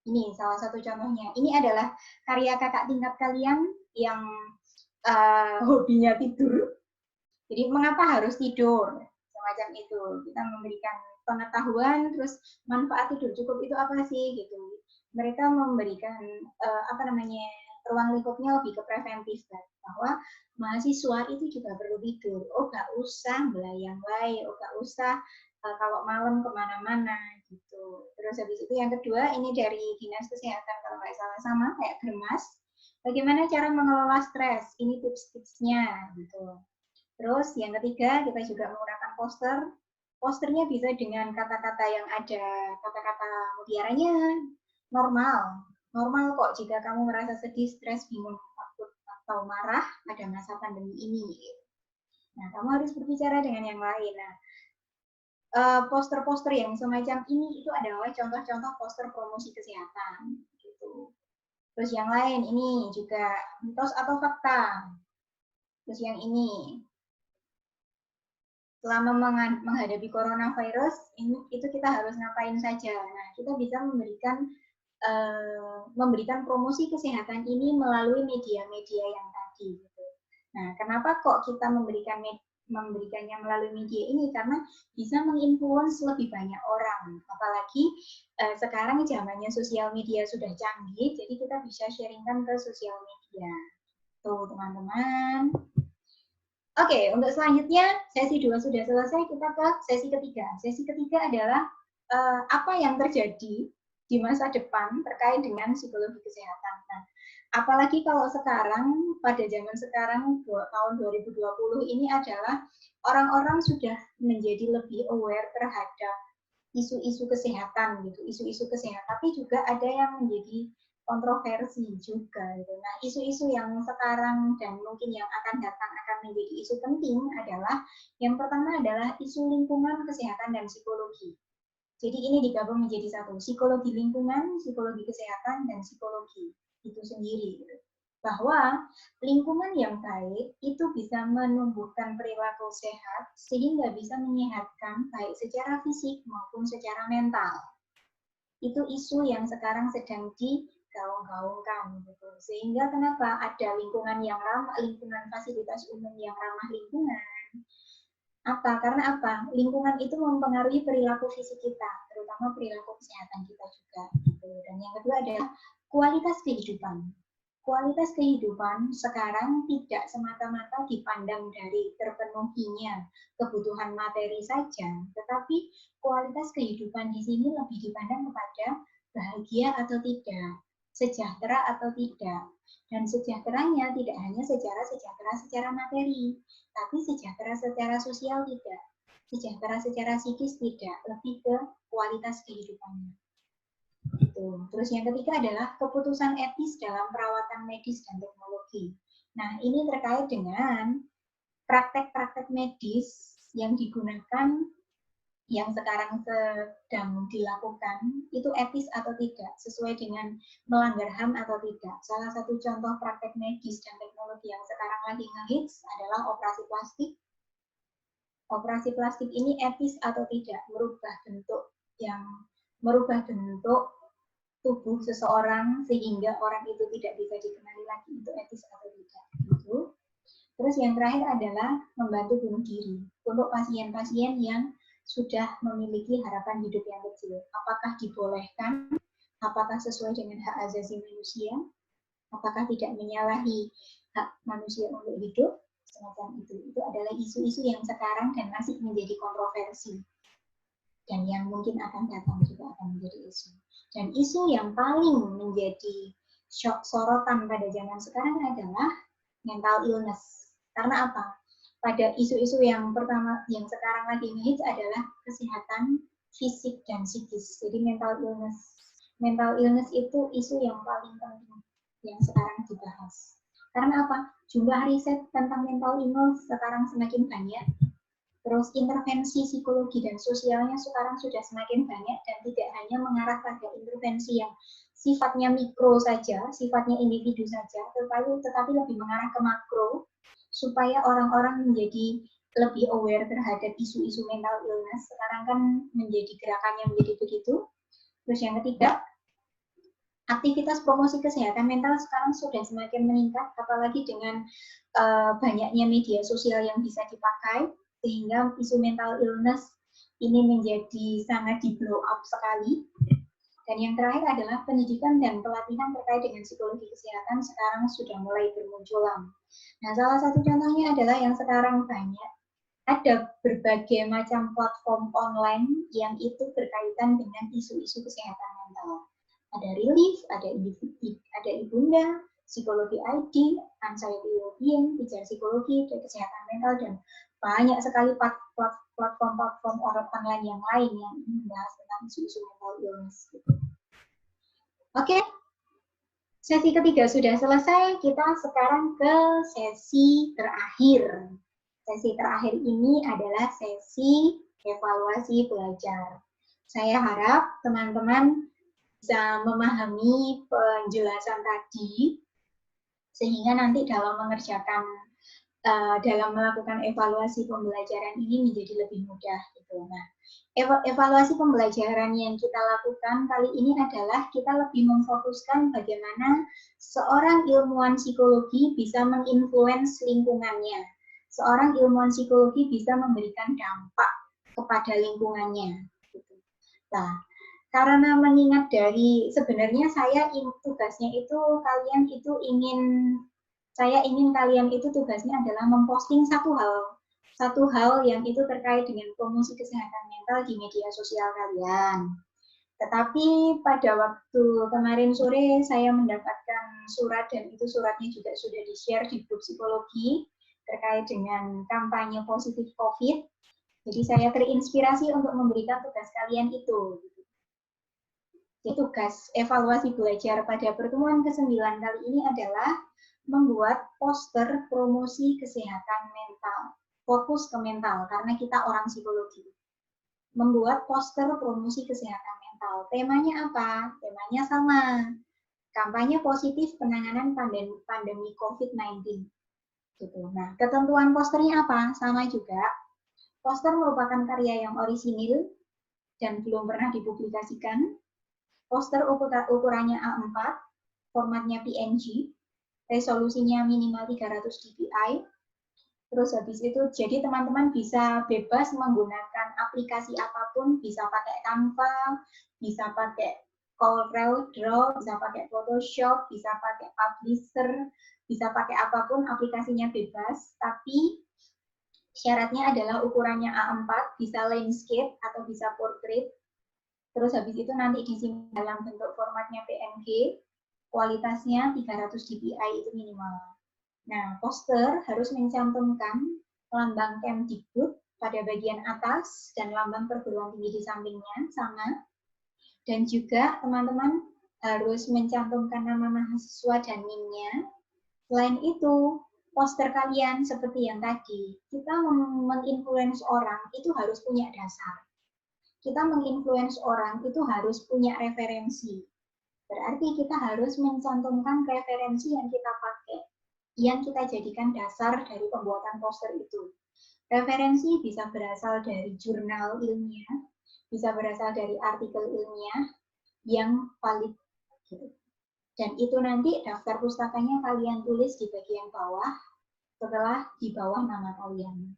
ini salah satu contohnya. Ini adalah karya kakak tingkat kalian yang hobinya tidur. Jadi mengapa harus tidur? Semacam itu. Kita memberikan pengetahuan, terus manfaat tidur cukup itu apa sih gitu. Mereka memberikan ruang lingkupnya lebih ke preventif kan, bahwa mahasiswa itu juga perlu tidur. Oh, gak usah belayang-layang, oh gak usah kalau malam kemana-mana gitu. Terus habis itu yang kedua, ini dari Dinas Kesehatan kalau nggak salah sama kayak Germas. Bagaimana cara mengelola stres? Ini tips-tipsnya gitu. Terus yang ketiga, kita juga menggunakan poster. Posternya bisa dengan kata-kata yang ada kata-kata mutiaranya, normal. Normal kok jika kamu merasa sedih, stres, bingung, takut, atau marah pada masa pandemi ini. Nah, kamu harus berbicara dengan yang lain. Nah, poster-poster yang semacam ini itu adalah contoh-contoh poster promosi kesehatan. Gitu. Terus yang lain ini juga mitos atau fakta. Terus yang ini, selama menghadapi coronavirus itu kita harus ngapain saja. Nah, kita bisa memberikan promosi kesehatan ini melalui media-media yang tadi. Gitu. Nah, kenapa kok kita memberikannya melalui media ini? Karena bisa menginfluence lebih banyak orang. Apalagi sekarang zamannya sosial media sudah canggih, jadi kita bisa sharingkan ke sosial media. Tuh, teman-teman. Oke, untuk selanjutnya sesi 2 sudah selesai, kita ke sesi ketiga. Sesi ketiga adalah apa yang terjadi di masa depan terkait dengan psikologi kesehatan. Nah, apalagi kalau sekarang, pada zaman sekarang, tahun 2020 ini adalah orang-orang sudah menjadi lebih aware terhadap isu-isu kesehatan, gitu, isu-isu kesehatan. Tapi juga ada yang menjadi kontroversi juga. Gitu. Nah, isu-isu yang sekarang dan mungkin yang akan datang akan menjadi isu penting adalah yang pertama adalah isu lingkungan, kesehatan, dan psikologi. Jadi ini digabung menjadi satu, psikologi lingkungan, psikologi kesehatan, dan psikologi itu sendiri. Gitu. Bahwa lingkungan yang baik itu bisa menumbuhkan perilaku sehat sehingga bisa menyehatkan baik secara fisik maupun secara mental. Itu isu yang sekarang sedang digaung-gaungkan gitu. Sehingga kenapa ada lingkungan yang ramah, lingkungan fasilitas umum yang ramah lingkungan. Apa? Karena apa? Lingkungan itu mempengaruhi perilaku fisik kita, terutama perilaku kesehatan kita juga. Gitu. Dan yang kedua adalah kualitas kehidupan. Kualitas kehidupan sekarang tidak semata-mata dipandang dari terpenuhinya kebutuhan materi saja, tetapi kualitas kehidupan di sini lebih dipandang kepada bahagia atau tidak, sejahtera atau tidak. Dan sejahteranya tidak hanya sejahtera secara materi, tapi sejahtera secara sosial tidak, sejahtera secara psikis tidak, lebih ke kualitas kehidupannya. Terus yang ketiga adalah keputusan etis dalam perawatan medis dan teknologi. Nah, ini terkait dengan praktek-praktek medis yang digunakan, yang sekarang sedang dilakukan, itu etis atau tidak, sesuai dengan melanggar HAM atau tidak. Salah satu contoh praktek medis dan teknologi yang sekarang lagi ngehits adalah operasi plastik. Operasi plastik ini etis atau tidak, merubah bentuk tubuh seseorang sehingga orang itu tidak bisa dikenali lagi, itu etis atau tidak. Gitu. Terus yang terakhir adalah membantu bunuh diri untuk pasien-pasien yang sudah memiliki harapan hidup yang kecil. Apakah dibolehkan? Apakah sesuai dengan hak asasi manusia? Apakah tidak menyalahi hak manusia untuk hidup? Semacam itu. Itu adalah isu-isu yang sekarang dan masih menjadi kontroversi. Dan yang mungkin akan datang juga akan menjadi isu. Dan isu yang paling menjadi sorotan pada zaman sekarang adalah mental illness. Karena apa? Pada isu-isu yang pertama, yang sekarang lagi ngehits adalah kesehatan fisik dan psikis. Jadi mental illness. Mental illness itu isu yang paling penting yang sekarang dibahas. Karena apa? Jumlah riset tentang mental illness sekarang semakin banyak. Terus intervensi psikologi dan sosialnya sekarang sudah semakin banyak dan tidak hanya mengarah pada intervensi yang sifatnya mikro saja, sifatnya individu saja, tetapi lebih mengarah ke makro, supaya orang-orang menjadi lebih aware terhadap isu-isu mental illness. Sekarang kan menjadi gerakannya menjadi begitu. Terus yang ketiga, aktivitas promosi kesehatan mental sekarang sudah semakin meningkat, apalagi dengan banyaknya media sosial yang bisa dipakai, sehingga isu mental illness ini menjadi sangat di-blow up sekali. Dan yang terakhir adalah pendidikan dan pelatihan terkait dengan psikologi kesehatan sekarang sudah mulai bermunculan. Nah, salah satu contohnya adalah yang sekarang banyak, ada berbagai macam platform online yang itu berkaitan dengan isu-isu kesehatan mental. Ada Relief, ada Ibunda, Psikologi ID, Anxiety Wellbeing, Pijar Psikologi, dan Kesehatan Mental, dan banyak sekali platform-platform online yang lain yang membahas tentang isu-isu mental illness. Oke, sesi ketiga sudah selesai, kita sekarang ke sesi terakhir. Sesi terakhir ini adalah sesi evaluasi belajar. Saya harap teman-teman bisa memahami penjelasan tadi, sehingga nanti dalam melakukan evaluasi pembelajaran ini menjadi lebih mudah. Gitu. Nah, evaluasi pembelajaran yang kita lakukan kali ini adalah kita lebih memfokuskan bagaimana seorang ilmuwan psikologi bisa menginfluence lingkungannya. Seorang ilmuwan psikologi bisa memberikan dampak kepada lingkungannya. Gitu. Nah, karena mengingat dari sebenarnya tugasnya itu saya ingin kalian itu tugasnya adalah memposting satu hal yang itu terkait dengan promosi kesehatan mental di media sosial kalian. Tetapi pada waktu kemarin sore saya mendapatkan surat, dan itu suratnya juga sudah di-share di grup psikologi terkait dengan kampanye positif COVID. Jadi saya terinspirasi untuk memberikan tugas kalian itu. Jadi tugas evaluasi belajar pada pertemuan ke-9 kali ini adalah membuat poster promosi kesehatan mental. Fokus ke mental, karena kita orang psikologi. Membuat poster promosi kesehatan mental. Temanya apa? Temanya sama. Kampanye positif penanganan pandemi COVID-19. Gitu. Nah, ketentuan posternya apa? Sama juga. Poster merupakan karya yang orisinil dan belum pernah dipublikasikan. Poster ukurannya A4, formatnya PNG, resolusinya minimal 300 dpi. Terus habis itu, jadi teman-teman bisa bebas menggunakan aplikasi apapun, bisa pakai Canva, bisa pakai CorelDRAW, bisa pakai Photoshop, bisa pakai Publisher, bisa pakai apapun, aplikasinya bebas, tapi syaratnya adalah ukurannya A4, bisa landscape atau bisa portrait. Terus habis itu nanti disimpan dalam bentuk formatnya PNG, kualitasnya 300 dpi itu minimal. Nah, poster harus mencantumkan lambang Kemdikbud pada bagian atas dan lambang perguruan tinggi di sampingnya sama. Dan juga teman-teman harus mencantumkan nama mahasiswa dan NIM-nya. Selain itu, poster kalian seperti yang tadi, kita menginfluence orang itu harus punya dasar. Kita menginfluence orang itu harus punya referensi. Berarti kita harus mencantumkan referensi yang kita pakai, yang kita jadikan dasar dari pembuatan poster itu. Referensi bisa berasal dari jurnal ilmiah, bisa berasal dari artikel ilmiah yang valid. Dan itu nanti daftar pustakanya kalian tulis di bagian bawah, setelah di bawah nama kalian.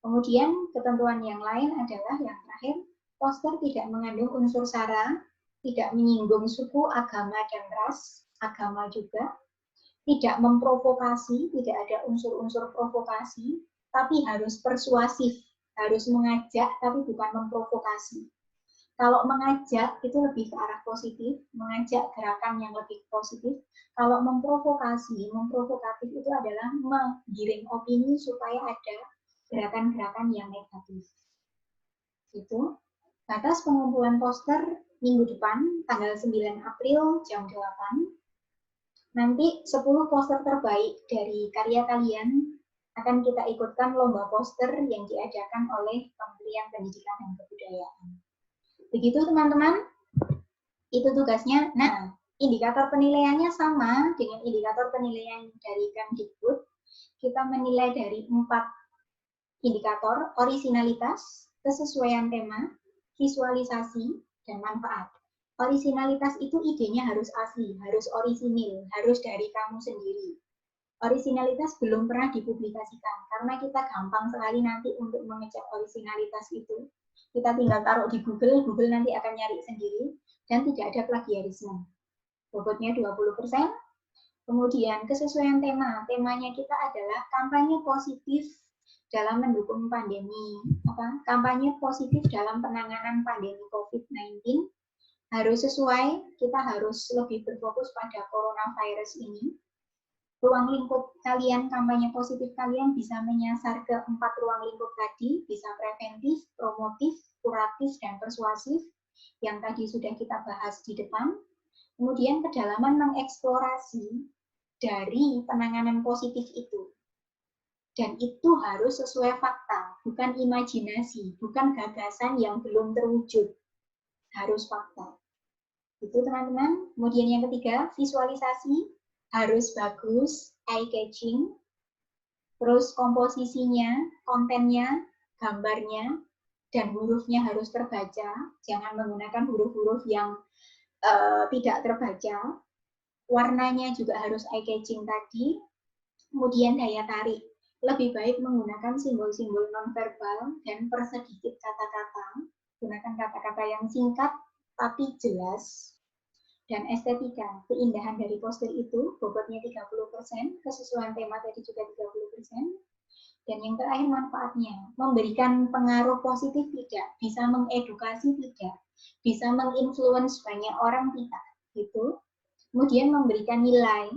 Kemudian ketentuan yang lain adalah yang terakhir, poster tidak mengandung unsur sara, tidak menyinggung suku, agama, dan ras, agama juga, tidak memprovokasi, tidak ada unsur-unsur provokasi, tapi harus persuasif, harus mengajak, tapi bukan memprovokasi. Kalau mengajak itu lebih ke arah positif, mengajak gerakan yang lebih positif. Kalau memprovokatif itu adalah menggiring opini supaya ada gerakan-gerakan yang negatif. Itu batas pengumpulan poster minggu depan, tanggal 9 April jam 8. Nanti 10 poster terbaik dari karya kalian akan kita ikutkan lomba poster yang diadakan oleh Kementerian Pendidikan dan Kebudayaan. Begitu teman-teman, itu tugasnya. Nah, indikator penilaiannya sama dengan indikator penilaian dari Kemdikbud. Kita menilai dari 4 indikator: orisinalitas, kesesuaian tema, visualisasi, dan manfaat. Orisinalitas itu idenya harus asli, harus orisinil, harus dari kamu sendiri. Orisinalitas belum pernah dipublikasikan, karena kita gampang sekali nanti untuk mengecek orisinalitas itu. Kita tinggal taruh di Google, Google nanti akan nyari sendiri, dan tidak ada plagiarisme. Bobotnya 20%. Kemudian kesesuaian tema, temanya kita adalah kampanye positif dalam mendukung pandemi, kampanye positif dalam penanganan pandemi COVID-19, harus sesuai, kita harus lebih berfokus pada coronavirus ini. Ruang lingkup kalian, kampanye positif kalian bisa menyasar ke 4 ruang lingkup tadi, bisa preventif, promotif, kuratif, dan persuasif, yang tadi sudah kita bahas di depan. Kemudian kedalaman mengeksplorasi dari penanganan positif itu. Dan itu harus sesuai fakta, bukan imajinasi, bukan gagasan yang belum terwujud. Harus fakta. Itu teman-teman. Kemudian yang ketiga, visualisasi harus bagus, eye-catching. Terus komposisinya, kontennya, gambarnya, dan hurufnya harus terbaca. Jangan menggunakan huruf-huruf yang tidak terbaca. Warnanya juga harus eye-catching tadi. Kemudian daya tarik. Lebih baik menggunakan simbol-simbol nonverbal dan persedikit kata-kata. Gunakan kata-kata yang singkat tapi jelas. Dan estetika, keindahan dari poster itu, bobotnya 30%, kesesuaian tema tadi juga 30%. Dan yang terakhir manfaatnya, memberikan pengaruh positif tidak, bisa mengedukasi tidak, bisa menginfluence banyak orang tidak, gitu. Kemudian memberikan nilai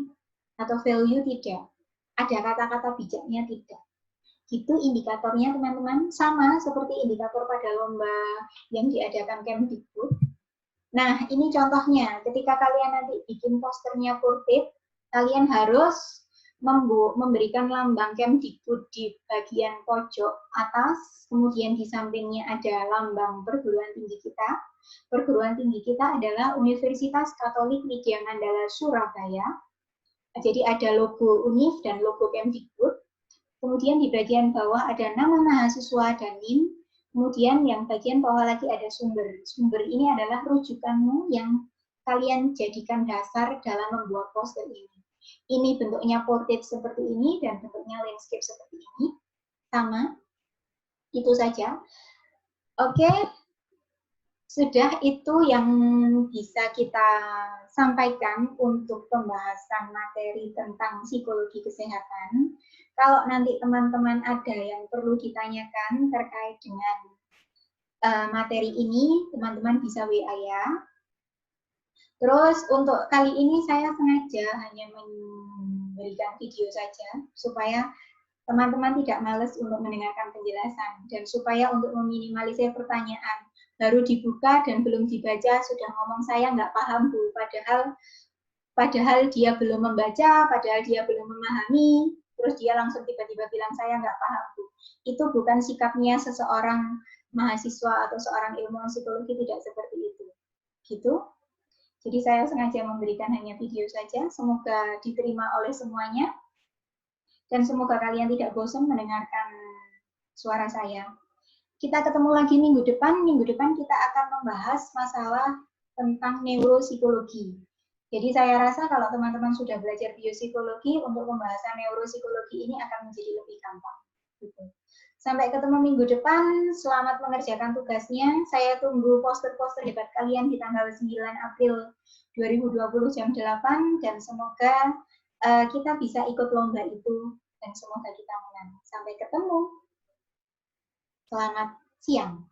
atau value tidak, ada kata-kata bijaknya tidak. Gitu indikatornya teman-teman, sama seperti indikator pada lomba yang diadakan Kemdikbud. Nah, ini contohnya, ketika kalian nanti bikin posternya portrait, kalian harus memberikan lambang Kemdikbud di bagian pojok atas, kemudian di sampingnya ada lambang perguruan tinggi kita. Perguruan tinggi kita adalah Universitas Katolik Widya Mandala Surabaya. Jadi ada logo UNIF dan logo Kemdikbud. Kemudian di bagian bawah ada nama mahasiswa dan NIM. Kemudian yang bagian bawah lagi ada sumber. Sumber ini adalah rujukanmu yang kalian jadikan dasar dalam membuat poster ini. Ini bentuknya portrait seperti ini dan bentuknya landscape seperti ini. Sama, itu saja. Oke, sudah itu yang bisa kita sampaikan untuk pembahasan materi tentang psikologi kesehatan. Kalau nanti teman-teman ada yang perlu ditanyakan terkait dengan materi ini, teman-teman bisa WA ya. Terus untuk kali ini saya sengaja hanya memberikan video saja supaya teman-teman tidak males untuk mendengarkan penjelasan dan supaya untuk meminimalisir pertanyaan baru dibuka dan belum dibaca sudah ngomong saya nggak paham Bu, padahal dia belum membaca, padahal dia belum memahami, terus dia langsung tiba-tiba bilang saya nggak paham Bu. Itu bukan sikapnya seseorang mahasiswa atau seorang ilmuwan psikologi, tidak seperti itu. Gitu. Jadi saya sengaja memberikan hanya video saja, semoga diterima oleh semuanya, dan semoga kalian tidak bosan mendengarkan suara saya. Kita ketemu lagi minggu depan kita akan membahas masalah tentang neuropsikologi. Jadi saya rasa kalau teman-teman sudah belajar biopsikologi, untuk pembahasan neuropsikologi ini akan menjadi lebih gampang. Gitu. Sampai ketemu minggu depan, selamat mengerjakan tugasnya. Saya tunggu poster-poster hebat kalian di tanggal 9 April 2020 jam 8, dan semoga kita bisa ikut lomba itu, dan semoga kita menang. Sampai ketemu. Selamat siang.